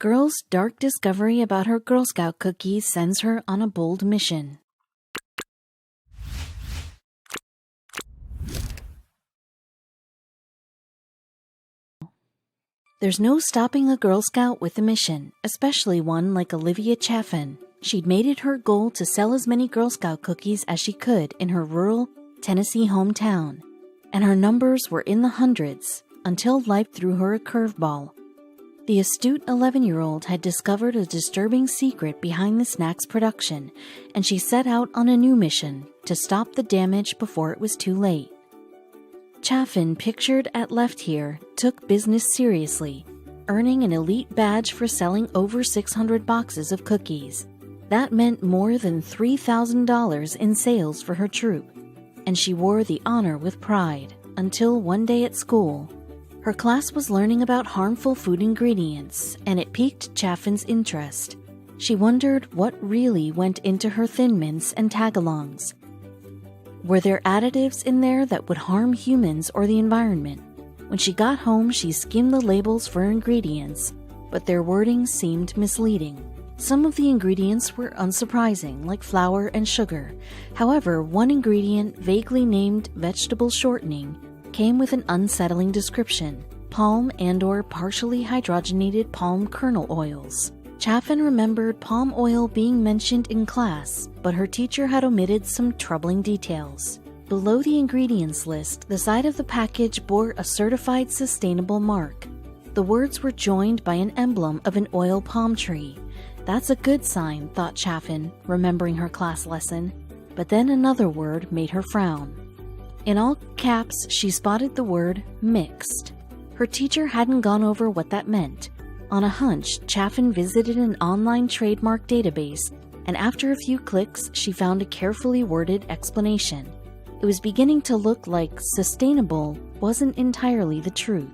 girl's dark discovery about her Girl Scout cookies sends her on a bold mission. There's no stopping a Girl Scout with a mission, especially one like Olivia Chaffin. She'd made it her goal to sell as many Girl Scout cookies as she could in her rural Tennessee hometown, and her numbers were in the hundreds until life threw her a curveball. The astute 11-year-old had discovered a disturbing secret behind the snack's production, and she set out on a new mission to stop the damage before it was too late. Chaffin, pictured at left here, took business seriously, earning an elite badge for selling over 600 boxes of cookies. That meant more than $3,000 in sales for her troop, and she wore the honor with pride until one day at school. Her class was learning about harmful food ingredients, and it piqued Chaffin's interest. She wondered what really went into her Thin Mints and tagalongs. Were there additives in there that would harm humans or the environment? When she got home, she skimmed the labels for ingredients, but their wording seemed misleading. Some of the ingredients were unsurprising, like flour and sugar. However, one ingredient, vaguely named vegetable shortening, came with an unsettling description: palm and/or partially hydrogenated palm kernel oils. Chaffin remembered palm oil being mentioned in class, but her teacher had omitted some troubling details. Below the ingredients list, the side of the package bore a certified sustainable mark. The words were joined by an emblem of an oil palm tree. That's a good sign, thought Chaffin, remembering her class lesson. But then another word made her frown. In all caps, she spotted the word mixed. Her teacher hadn't gone over what that meant. On a hunch, Chaffin visited an online trademark database, and after a few clicks, she found a carefully worded explanation. It was beginning to look like sustainable wasn't entirely the truth.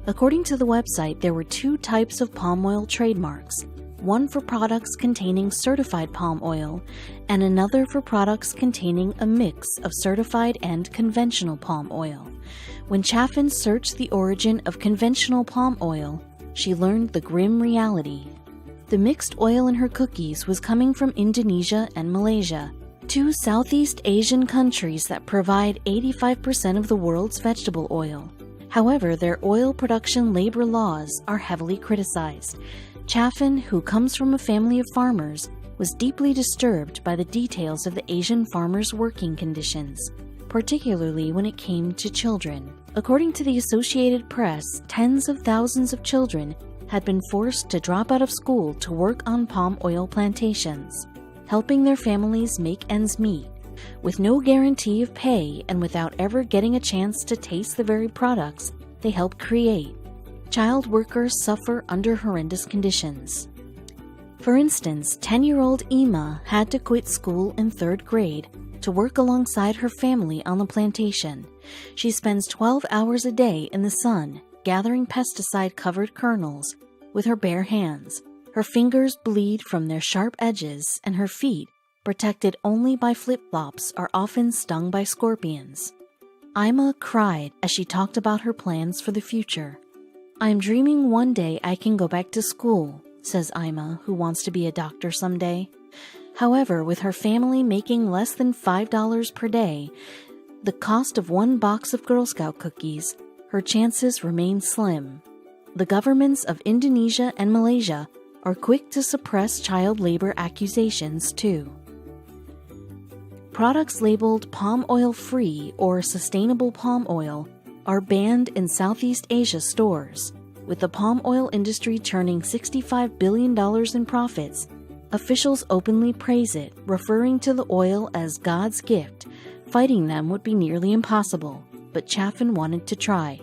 According to the website, there were two types of palm oil trademarks, one for products containing certified palm oil, and another for products containing a mix of certified and conventional palm oil. When Chaffin searched the origin of conventional palm oil, she learned the grim reality. The mixed oil in her cookies was coming from Indonesia and Malaysia, two Southeast Asian countries that provide 85% of the world's vegetable oil. However, their oil production labor laws are heavily criticized. Chaffin, who comes from a family of farmers, was deeply disturbed by the details of the Asian farmers' working conditions, particularly when it came to children. According to the Associated Press, tens of thousands of children had been forced to drop out of school to work on palm oil plantations, helping their families make ends meet. With no guarantee of pay and without ever getting a chance to taste the very products they helped create, child workers suffer under horrendous conditions. For instance, 10-year-old Ima had to quit school in 3rd grade to work alongside her family on the plantation. She spends 12 hours a day in the sun, gathering pesticide-covered kernels with her bare hands. Her fingers bleed from their sharp edges, and her feet, protected only by flip-flops, are often stung by scorpions. Ima cried as she talked about her plans for the future. "I'm dreaming one day I can go back to school," says Ima, who wants to be a doctor someday. However, with her family making less than $5 per day, the cost of one box of Girl Scout cookies, her chances remain slim. The governments of Indonesia and Malaysia are quick to suppress child labor accusations too. Products labeled palm oil free or sustainable palm oil are banned in Southeast Asia stores. With the palm oil industry churning $65 billion in profits, officials openly praise it, referring to the oil as God's gift. Fighting them would be nearly impossible, but Chaffin wanted to try.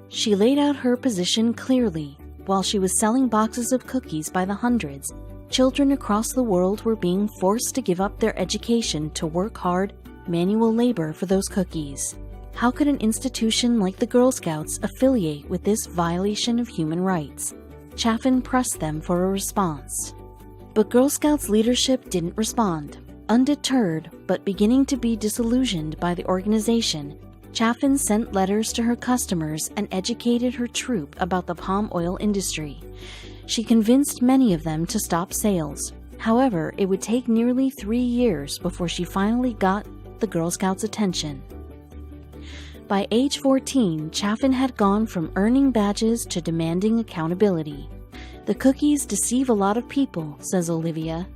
She laid out her position clearly. While she was selling boxes of cookies by the hundreds, children across the world were being forced to give up their education to work hard, manual labor for those cookies. How could an institution like the Girl Scouts affiliate with this violation of human rights? Chaffin pressed them for a response. But Girl Scouts leadership didn't respond. Undeterred, but beginning to be disillusioned by the organization, Chaffin sent letters to her customers and educated her troop about the palm oil industry. She convinced many of them to stop sales. However, it would take nearly 3 years before she finally got the Girl Scouts' attention. By age 14, Chaffin had gone from earning badges to demanding accountability. "The cookies deceive a lot of people," says Olivia.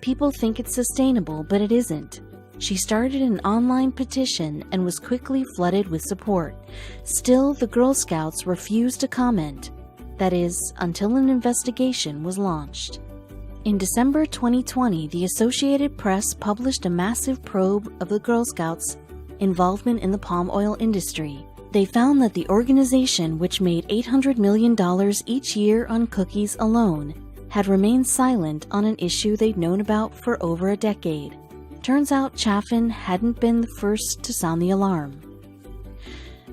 "People think it's sustainable, but it isn't." She started an online petition and was quickly flooded with support. Still, the Girl Scouts refused to comment. That is, until an investigation was launched. In December 2020, the Associated Press published a massive probe of the Girl Scouts' involvement in the palm oil industry. They found that the organization, which made $800 million each year on cookies alone, had remained silent on an issue they'd known about for over a decade. Turns out Chaffin hadn't been the first to sound the alarm.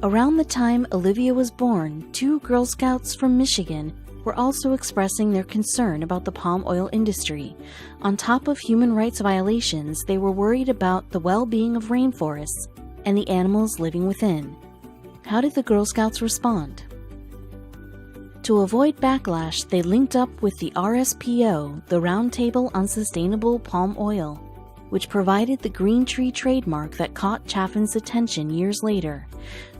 Around the time Olivia was born, 2 Girl Scouts from Michigan were also expressing their concern about the palm oil industry. On top of human rights violations, they were worried about the well-being of rainforests and the animals living within. How did the Girl Scouts respond? To avoid backlash, they linked up with the RSPO, the Roundtable on Sustainable Palm Oil, which provided the green tree trademark that caught Chaffin's attention years later.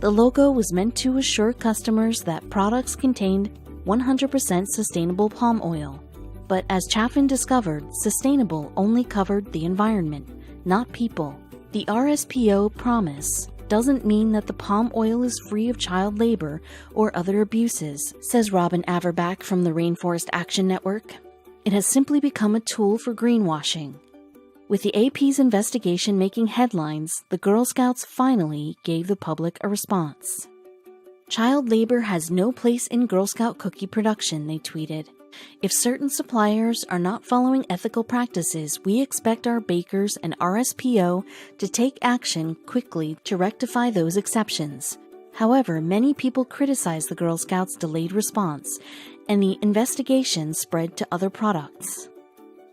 The logo was meant to assure customers that products contained 100% sustainable palm oil. But as Chaffin discovered, sustainable only covered the environment, not people. The RSPO promise doesn't mean that the palm oil is free of child labor or other abuses, says Robin Averbach from the Rainforest Action Network. It has simply become a tool for greenwashing. With the AP's investigation making headlines, the Girl Scouts finally gave the public a response. "Child labor has no place in Girl Scout cookie production," they tweeted. "If certain suppliers are not following ethical practices, we expect our bakers and RSPO to take action quickly to rectify those exceptions." However, many people criticized the Girl Scouts' delayed response, and the investigation spread to other products.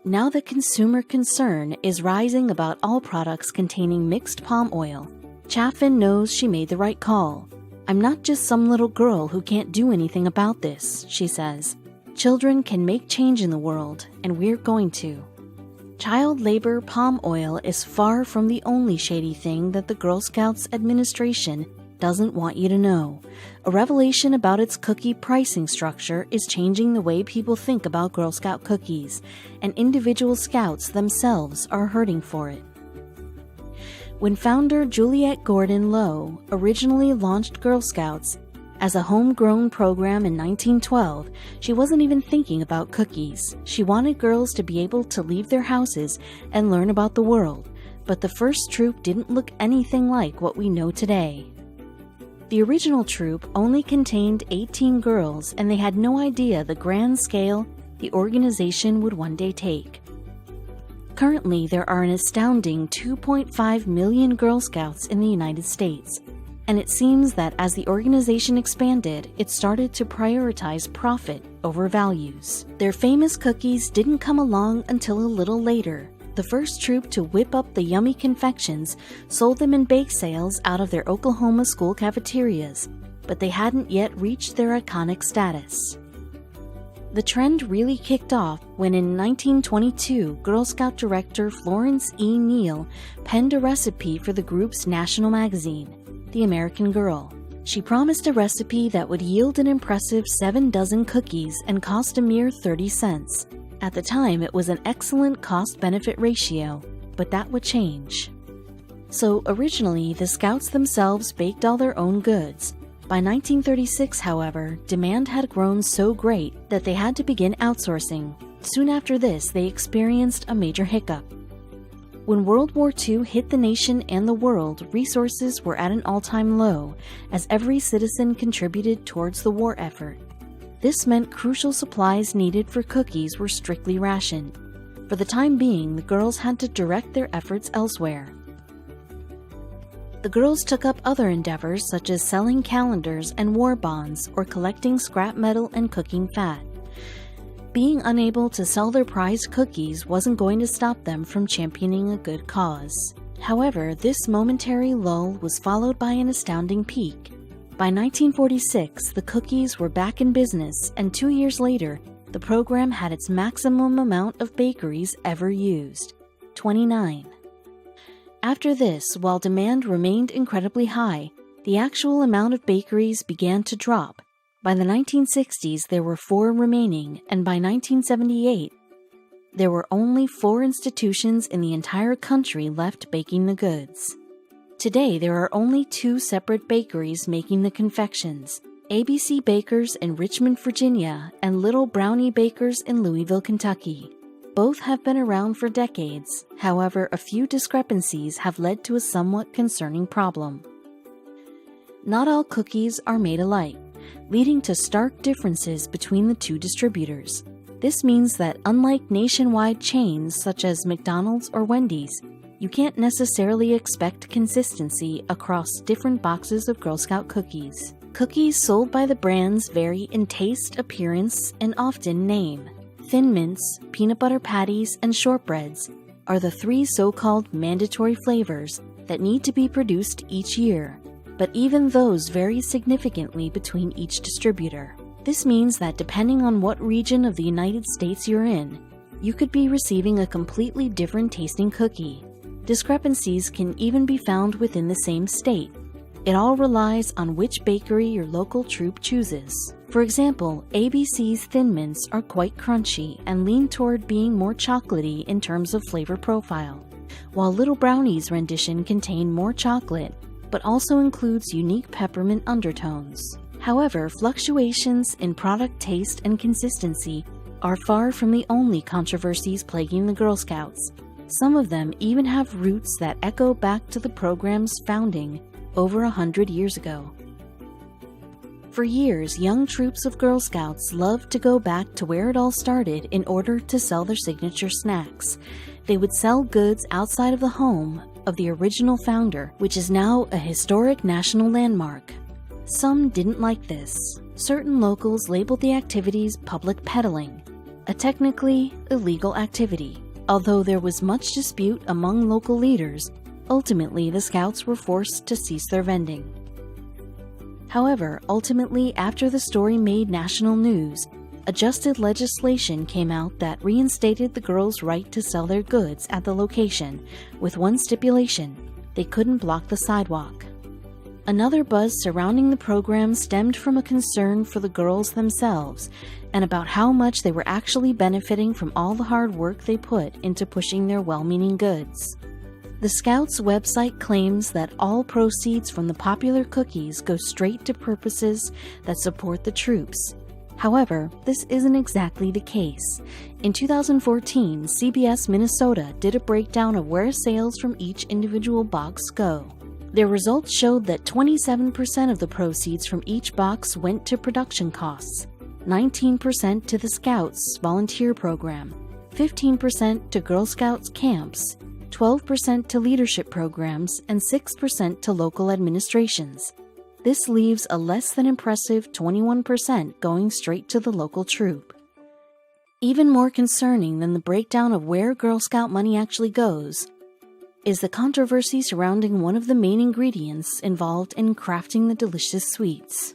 Now the consumer concern is rising about all products containing mixed palm oil. Chaffin knows she made the right call. "I'm not just some little girl who can't do anything about this," she says. "Children can make change in the world, and we're going to." Child labor palm oil is far from the only shady thing that the Girl Scouts administration doesn't want you to know. A revelation about its cookie pricing structure is changing the way people think about Girl Scout cookies, and individual Scouts themselves are hurting for it. When founder Juliette Gordon Lowe originally launched Girl Scouts as a homegrown program in 1912, she wasn't even thinking about cookies. She wanted girls to be able to leave their houses and learn about the world, but the first troop didn't look anything like what we know today. The original troop only contained 18 girls, and they had no idea the grand scale the organization would one day take. Currently, there are an astounding 2.5 million Girl Scouts in the United States, and it seems that as the organization expanded, it started to prioritize profit over values. Their famous cookies didn't come along until a little later. The first troop to whip up the yummy confections sold them in bake sales out of their Oklahoma school cafeterias, but they hadn't yet reached their iconic status. The trend really kicked off when in 1922, Girl Scout director Florence E. Neal penned a recipe for the group's national magazine, The American Girl. She promised a recipe that would yield an impressive 7 dozen cookies and cost a mere 30 cents. At the time, it was an excellent cost-benefit ratio, but that would change. So originally, the Scouts themselves baked all their own goods. By 1936, however, demand had grown so great that they had to begin outsourcing. Soon after this, they experienced a major hiccup. When World War II hit the nation and the world, resources were at an all-time low, as every citizen contributed towards the war effort. This meant crucial supplies needed for cookies were strictly rationed. For the time being, the girls had to direct their efforts elsewhere. The girls took up other endeavors such as selling calendars and war bonds or collecting scrap metal and cooking fat. Being unable to sell their prized cookies wasn't going to stop them from championing a good cause. However, this momentary lull was followed by an astounding peak. By 1946, the cookies were back in business, and 2 years later, the program had its maximum amount of bakeries ever used, 29. After this, while demand remained incredibly high, the actual amount of bakeries began to drop. By the 1960s, there were 4 remaining, and by 1978, there were only 4 institutions in the entire country left baking the goods. Today, there are only 2 separate bakeries making the confections, ABC Bakers in Richmond, Virginia, and Little Brownie Bakers in Louisville, Kentucky. Both have been around for decades. However, a few discrepancies have led to a somewhat concerning problem. Not all cookies are made alike, leading to stark differences between the 2 distributors. This means that unlike nationwide chains such as McDonald's or Wendy's, you can't necessarily expect consistency across different boxes of Girl Scout cookies. Cookies sold by the brands vary in taste, appearance, and often name. Thin Mints, peanut butter patties, and shortbreads are the 3 so-called mandatory flavors that need to be produced each year, but even those vary significantly between each distributor. This means that depending on what region of the United States you're in, you could be receiving a completely different tasting cookie. Discrepancies can even be found within the same state. It all relies on which bakery your local troop chooses. For example, ABC's Thin Mints are quite crunchy and lean toward being more chocolatey in terms of flavor profile, while Little Brownie's rendition contains more chocolate, but also includes unique peppermint undertones. However, fluctuations in product taste and consistency are far from the only controversies plaguing the Girl Scouts. Some of them even have roots that echo back to the program's founding over 100 years ago. For years, young troops of Girl Scouts loved to go back to where it all started in order to sell their signature snacks. They would sell goods outside of the home of the original founder, which is now a historic national landmark. Some didn't like this. Certain locals labeled the activities public peddling, a technically illegal activity. Although there was much dispute among local leaders, ultimately the Scouts were forced to cease their vending. However, ultimately, after the story made national news, adjusted legislation came out that reinstated the girls' right to sell their goods at the location, with one stipulation: they couldn't block the sidewalk. Another buzz surrounding the program stemmed from a concern for the girls themselves and about how much they were actually benefiting from all the hard work they put into pushing their well-meaning goods. The Scouts' website claims that all proceeds from the popular cookies go straight to purposes that support the troops. However, this isn't exactly the case. In 2014, CBS Minnesota did a breakdown of where sales from each individual box go. Their results showed that 27% of the proceeds from each box went to production costs, 19% to the Scouts volunteer program, 15% to Girl Scouts camps, 12% to leadership programs, and 6% to local administrations. This leaves a less than impressive 21% going straight to the local troop. Even more concerning than the breakdown of where Girl Scout money actually goes is the controversy surrounding one of the main ingredients involved in crafting the delicious sweets.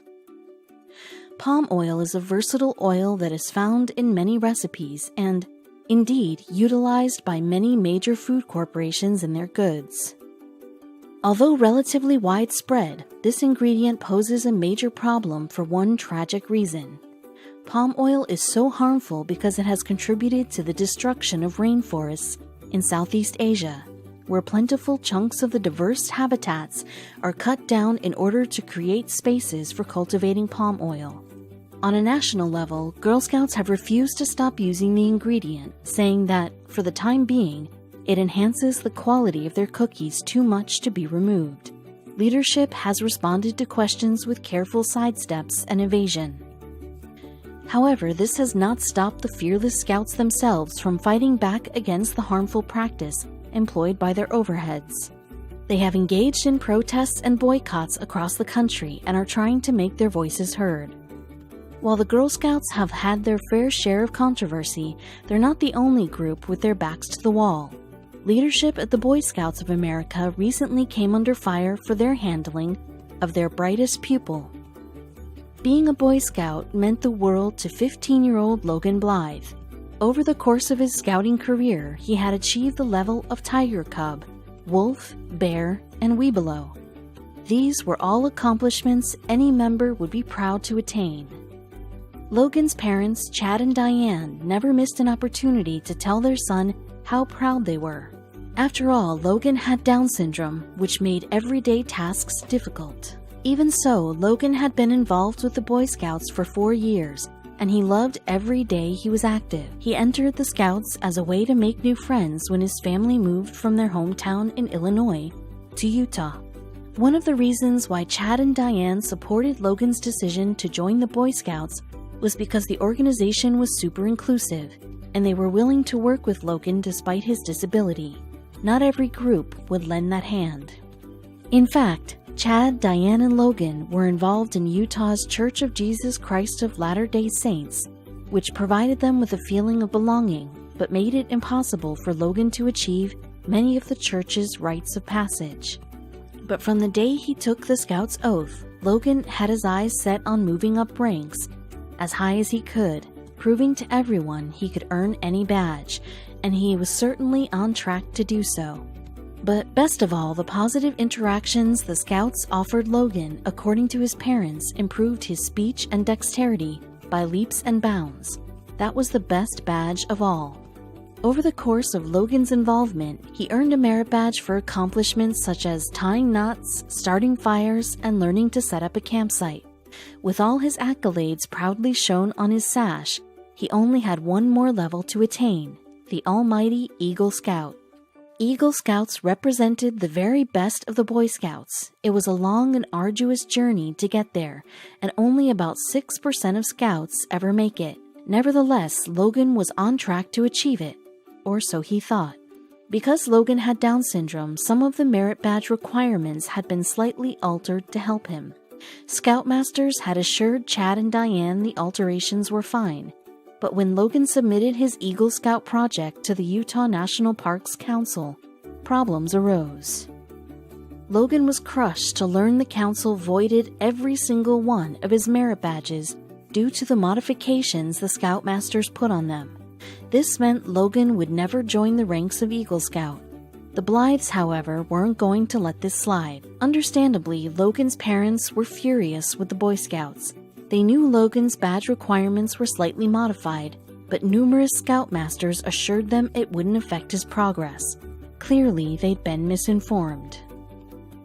Palm oil is a versatile oil that is found in many recipes and, indeed, utilized by many major food corporations in their goods. Although relatively widespread, this ingredient poses a major problem for one tragic reason. Palm oil is so harmful because it has contributed to the destruction of rainforests in Southeast Asia, where plentiful chunks of the diverse habitats are cut down in order to create spaces for cultivating palm oil. On a national level, Girl Scouts have refused to stop using the ingredient, saying that, for the time being, it enhances the quality of their cookies too much to be removed. Leadership has responded to questions with careful sidesteps and evasion. However, this has not stopped the fearless Scouts themselves from fighting back against the harmful practice employed by their overheads. They have engaged in protests and boycotts across the country and are trying to make their voices heard. While the Girl Scouts have had their fair share of controversy, they're not the only group with their backs to the wall. Leadership at the Boy Scouts of America recently came under fire for their handling of their brightest pupil. Being a Boy Scout meant the world to 15-year-old Logan Blythe. Over the course of his scouting career, he had achieved the level of Tiger Cub, Wolf, Bear, and Webelow. These were all accomplishments any member would be proud to attain. Logan's parents, Chad and Diane, never missed an opportunity to tell their son how proud they were. After all, Logan had Down syndrome, which made everyday tasks difficult. Even so, Logan had been involved with the Boy Scouts for 4 years, and he loved every day he was active. He entered the Scouts as a way to make new friends when his family moved from their hometown in Illinois to Utah. One of the reasons why Chad and Diane supported Logan's decision to join the Boy Scouts was because the organization was super inclusive, and they were willing to work with Logan despite his disability. Not every group would lend that hand. In fact, Chad, Diane, and Logan were involved in Utah's Church of Jesus Christ of Latter-day Saints, which provided them with a feeling of belonging, but made it impossible for Logan to achieve many of the church's rites of passage. But from the day he took the Scout's oath, Logan had his eyes set on moving up ranks as high as he could, proving to everyone he could earn any badge, and he was certainly on track to do so. But best of all, the positive interactions the Scouts offered Logan, according to his parents, improved his speech and dexterity by leaps and bounds. That was the best badge of all. Over the course of Logan's involvement, he earned a merit badge for accomplishments such as tying knots, starting fires, and learning to set up a campsite. With all his accolades proudly shown on his sash, he only had one more level to attain: the almighty Eagle Scout. Eagle Scouts represented the very best of the Boy Scouts. It was a long and arduous journey to get there, and only about 6% of Scouts ever make it. Nevertheless, Logan was on track to achieve it, or so he thought. Because Logan had Down syndrome, some of the merit badge requirements had been slightly altered to help him. Scoutmasters had assured Chad and Diane the alterations were fine, but when Logan submitted his Eagle Scout project to the Utah National Parks Council, problems arose. Logan was crushed to learn the council voided every single one of his merit badges due to the modifications the Scoutmasters put on them. This meant Logan would never join the ranks of Eagle Scout. The Blythes, however, weren't going to let this slide. Understandably, Logan's parents were furious with the Boy Scouts. They knew Logan's badge requirements were slightly modified, but numerous Scoutmasters assured them it wouldn't affect his progress. Clearly, they'd been misinformed.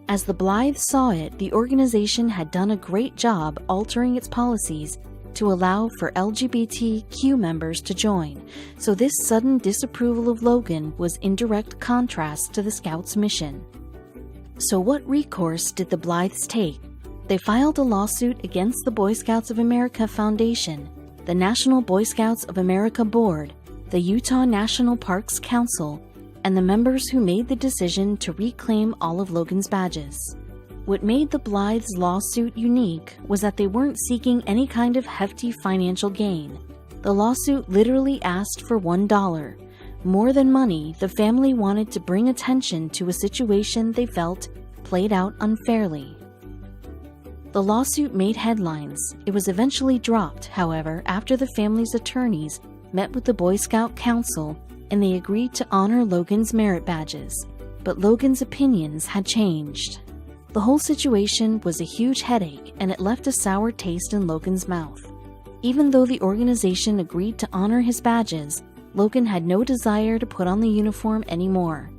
As the Blythes saw it, the organization had done a great job altering its policies to allow for LGBTQ members to join, so this sudden disapproval of Logan was in direct contrast to the Scouts' mission. So what recourse did the Blythes take? They filed a lawsuit against the Boy Scouts of America Foundation, the National Boy Scouts of America Board, the Utah National Parks Council, and the members who made the decision to reclaim all of Logan's badges. What made the Blythes' lawsuit unique was that they weren't seeking any kind of hefty financial gain. The lawsuit literally asked for $1. More than money, the family wanted to bring attention to a situation they felt played out unfairly. The lawsuit made headlines. It was eventually dropped, however, after the family's attorneys met with the Boy Scout Council and they agreed to honor Logan's merit badges. But Logan's opinions had changed. The whole situation was a huge headache, and it left a sour taste in Logan's mouth. Even though the organization agreed to honor his badges, Logan had no desire to put on the uniform anymore.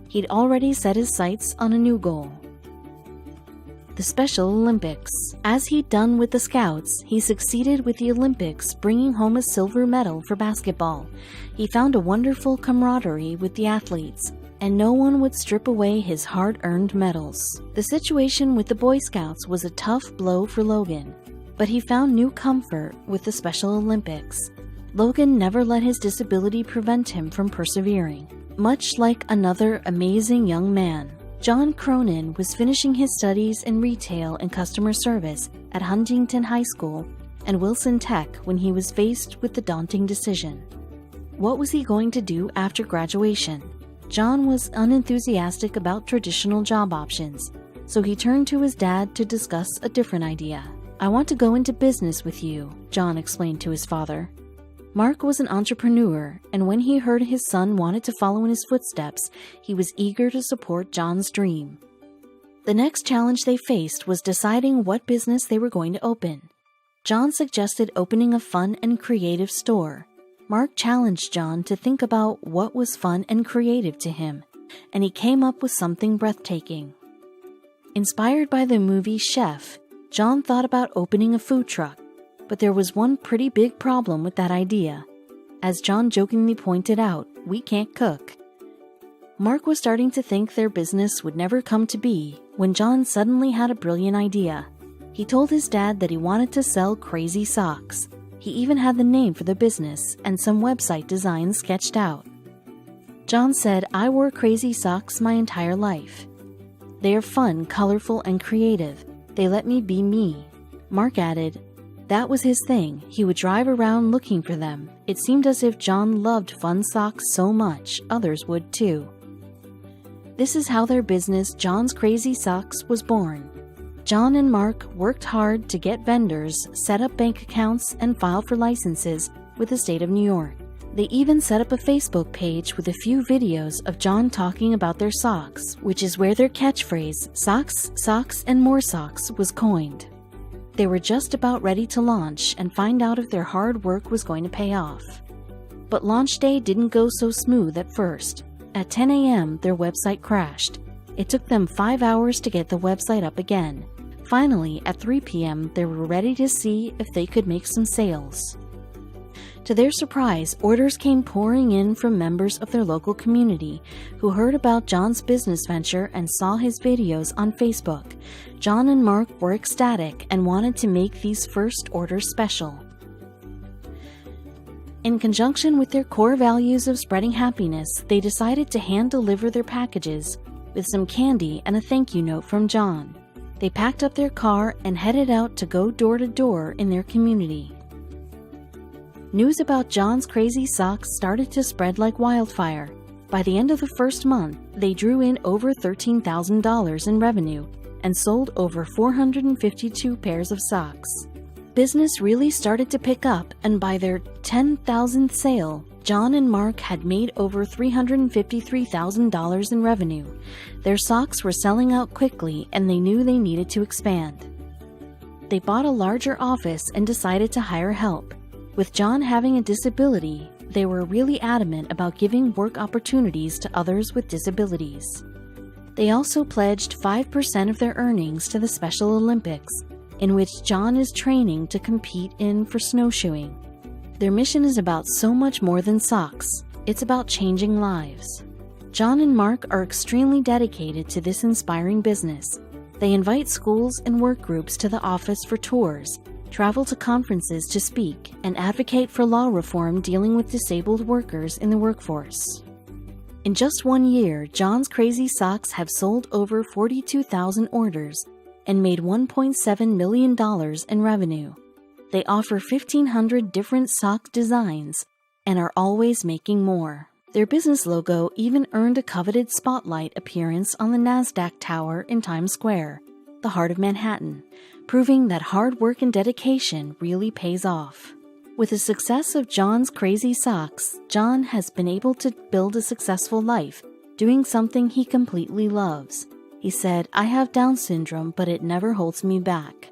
He'd already set his sights on a new goal: the Special Olympics. As he'd done with the Scouts, he succeeded with the Olympics, bringing home a silver medal for basketball. He found a wonderful camaraderie with the athletes, and no one would strip away his hard-earned medals. The situation with the Boy Scouts was a tough blow for Logan, but he found new comfort with the Special Olympics. Logan never let his disability prevent him from persevering. Much like another amazing young man, John Cronin was finishing his studies in retail and customer service at Huntington High School and Wilson Tech when he was faced with the daunting decision. What was he going to do after graduation? John was unenthusiastic about traditional job options, so he turned to his dad to discuss a different idea. "I want to go into business with you," John explained to his father. Mark was an entrepreneur, and when he heard his son wanted to follow in his footsteps, he was eager to support John's dream. The next challenge they faced was deciding what business they were going to open. John suggested opening a fun and creative store. Mark challenged John to think about what was fun and creative to him, and he came up with something breathtaking. Inspired by the movie Chef, John thought about opening a food truck, but there was one pretty big problem with that idea. As John jokingly pointed out, "We can't cook." Mark was starting to think their business would never come to be when John suddenly had a brilliant idea. He told his dad that he wanted to sell crazy socks. He even had the name for the business and some website designs sketched out. John said, "I wore crazy socks my entire life. They are fun, colorful, and creative. They let me be me." Mark added, that was his thing. He would drive around looking for them. It seemed as if John loved fun socks so much, others would too. This is how their business, John's Crazy Socks, was born. John and Mark worked hard to get vendors, set up bank accounts, and file for licenses with the state of New York. They even set up a Facebook page with a few videos of John talking about their socks, which is where their catchphrase, "Socks, socks, and more socks," was coined. They were just about ready to launch and find out if their hard work was going to pay off. But launch day didn't go so smooth at first. At 10 a.m., their website crashed. It took them 5 hours to get the website up again. Finally, at 3 p.m., they were ready to see if they could make some sales. To their surprise, orders came pouring in from members of their local community who heard about John's business venture and saw his videos on Facebook. John and Mark were ecstatic and wanted to make these first orders special. In conjunction with their core values of spreading happiness, they decided to hand-deliver their packages with some candy and a thank you note from John. They packed up their car and headed out to go door to door in their community. News about John's Crazy Socks started to spread like wildfire. By the end of the first month, they drew in over $13,000 in revenue and sold over 452 pairs of socks. Business really started to pick up, and by their 10,000th sale, John and Mark had made over $353,000 in revenue. Their socks were selling out quickly, and they knew they needed to expand. They bought a larger office and decided to hire help. With John having a disability, they were really adamant about giving work opportunities to others with disabilities. They also pledged 5% of their earnings to the Special Olympics, in which John is training to compete in for snowshoeing. Their mission is about so much more than socks. It's about changing lives. John and Mark are extremely dedicated to this inspiring business. They invite schools and work groups to the office for tours, travel to conferences to speak, and advocate for law reform dealing with disabled workers in the workforce. In just 1 year, John's Crazy Socks have sold over 42,000 orders and made $1.7 million in revenue. They offer 1,500 different sock designs and are always making more. Their business logo even earned a coveted spotlight appearance on the NASDAQ Tower in Times Square, the heart of Manhattan, proving that hard work and dedication really pays off. With the success of John's Crazy Socks, John has been able to build a successful life, doing something he completely loves. He said, "I have Down syndrome, but it never holds me back."